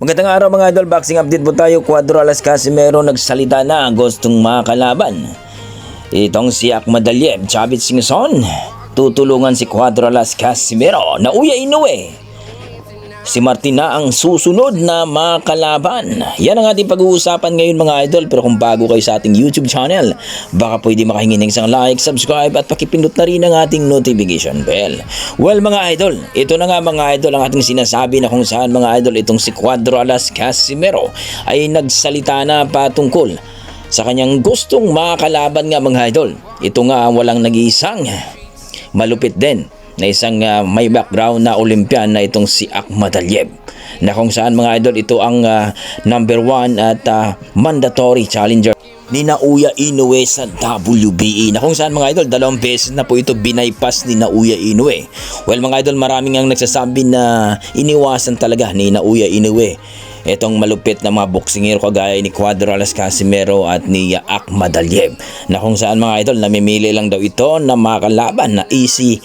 Magandang araw mga idol, boxing update po tayo. Cuadro-Alas Casimero nagsalita na ang gustong mga kalaban. Itong si Ahmad Aliyev, Chavit Singson, tutulungan si Cuadro-Alas Casimero na Uya Inoue. Si Martin na ang susunod na makalaban. Yan ang ating pag-uusapan ngayon mga idol. Pero kung bago kayo sa ating YouTube channel, baka pwede makahingi ng isang like, subscribe at pakipindot na rin ang ating notification bell. Well mga idol, ito na nga mga idol ang ating sinasabi na kung saan mga idol itong si Cuadro-Alas Casimero ay nagsalita na patungkol sa kanyang gustong makalaban nga mga idol. Ito nga ang walang nag-iisang malupit din na isang may background na Olympian na itong si Ahmad Aliyev, na kung saan mga idol ito ang number 1 at mandatory challenger ni Naoya Inoue sa WBE, na kung saan mga idol 2 beses na po ito binaypas ni Naoya Inoue. Well mga idol, maraming ang nagsasabi na iniwasan talaga ni Naoya Inoue itong malupit na mga boksingero kagaya ni Cuadro-Alas Casimero at ni Ahmad Aliyev, na kung saan mga idol namimili lang daw ito na makalaban na easy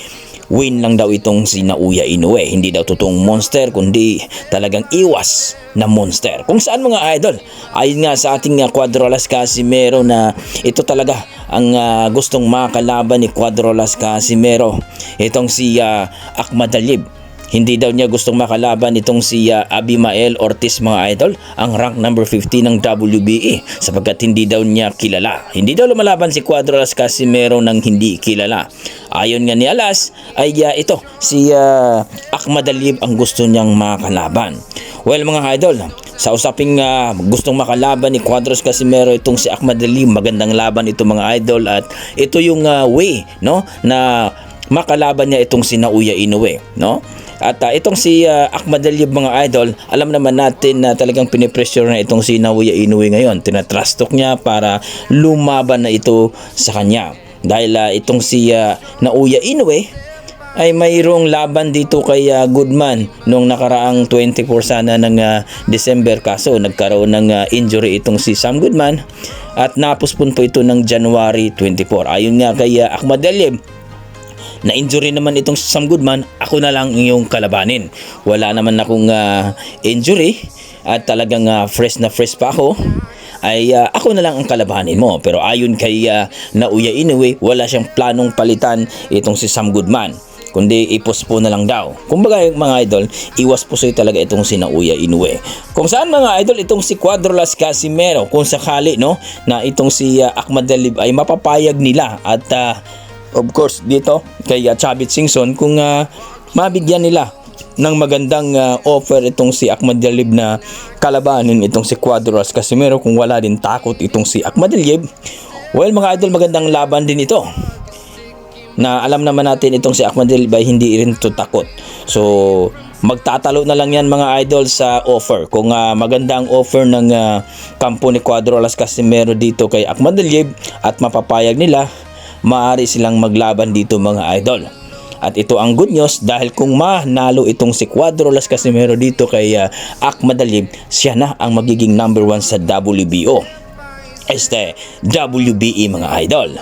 win lang daw itong si Naoya Inoue. Hindi daw totoong monster, kundi talagang iwas na monster. Kung saan mga idol, ayon nga sa ating Cuadro-Alas Casimero na ito talaga ang gustong makalaban ni Cuadro-Alas Casimero, itong si Ahmad Aliyev. Hindi daw niya gustong makalaban itong si Abimael Ortiz mga idol, ang rank number 50 ng WBE, sapagkat hindi daw niya kilala. Hindi daw lumalaban si Cuadro-Alas Casimero ng hindi kilala. Ayon nga ni Alas ay ito si Ahmad Aliyev ang gusto niyang makalaban. Well mga idol, sa usaping gustong makalaban ni Cuadro-Alas Casimero itong si Ahmad Aliyev, magandang laban ito mga idol, at ito yung way no na makalaban niya itong si Naoya Inoue, no? At itong si Ahmad Aliyev mga idol, alam naman natin na talagang pinipressure na itong si Naoya Inoue ngayon. Tinatrust talk niya para lumaban na ito sa kanya. Dahil itong si Naoya Inoue ay mayroong laban dito kay Goodman noong nakaraang 24 sana ng December, kaso nagkaroon ng injury itong si Sam Goodman at napuspon po ito ng January 24. Ayon nga kay Ahmad Aliyev, na injury naman itong Sam Goodman, ako na lang iyong kalabanin. Wala naman akong injury at talagang fresh na fresh pa ako, ay ako na lang ang kalabanin mo. Pero ayon kay Naoya Inoue, wala siyang planong palitan itong si Sam Goodman, kundi ipospo na lang daw. Kumbaga mga idol, iwas pusoy talaga itong si Naoya Inoue. Kung saan mga idol itong si Cuadro-Alas Casimero, kung sakali no na itong si Ahmad Aliyev ay mapapayag nila at of course dito kay Chavit Singson, kung mabigyan nila ng magandang offer itong si Ahmad Aliyev na kalabanin itong si Cuadro-Alas Casimero, kung wala din takot itong si Ahmad Aliyev. Well mga idol, magandang laban din ito, na alam naman natin itong si Ahmad Aliyev ay hindi rin ito takot. So magtatalo na lang yan mga idol sa offer. Kung maganda ang offer ng kampo ni Cuadro-Alas Casimero dito kay Ahmad Aliyev at mapapayag nila, maaari silang maglaban dito mga idol. At ito ang good news, dahil kung manalo itong si Cuadro-Alas Casimero dito kay Ahmad Aliyev, siya na ang magiging number 1 sa WBO, WBE mga idol.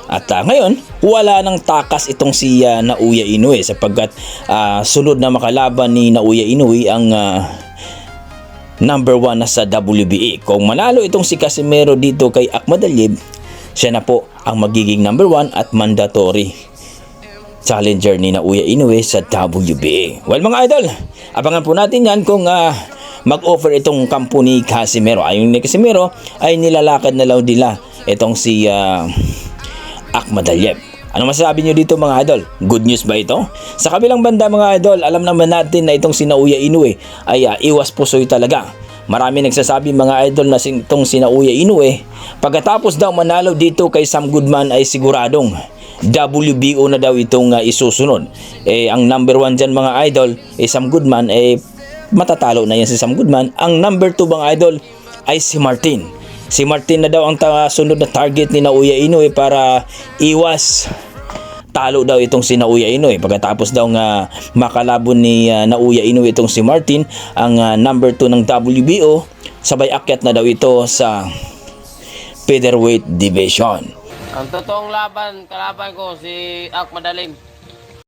At ngayon, wala nang takas itong si Naoya Inoue, sapagkat sunod na makalaban ni Naoya Inoue ang number 1 na sa WBE. Kung manalo itong si Casimero dito kay Ahmad Aliyev, siya na po ang magiging number 1 at mandatory challenger ni Naoya Inoue sa WBA. Well mga idol, abangan po natin yan kung mag-offer itong kampo ni Casimero. Ayon ni Casimero ay nilalakad na lang nila itong si Ahmad Aliyev. Ano masasabi nyo dito mga idol? Good news ba ito? Sa kabilang banda mga idol, alam naman natin na itong si Naoya Inoue ay iwas pusoy talaga. Marami nagsasabi mga idol na itong si Naoya Inoue, pagkatapos daw manalo dito kay Sam Goodman ay siguradong WBO na daw itong isusunod. Ang number 1 dyan mga idol, Sam Goodman, matatalo na yan si Sam Goodman. Ang number 2 mga idol ay si Martin. Si Martin na daw ang sunod na target ni Naoya Inoue para iwas talo daw itong si Naoya Inoue. Pagkatapos daw nga makalabon ni Naoya Inoue itong si Martin, ang number 2 ng WBO, sabay akyat na daw ito sa featherweight division. Ang totoong kalaban ko si Ahmad Aliyev.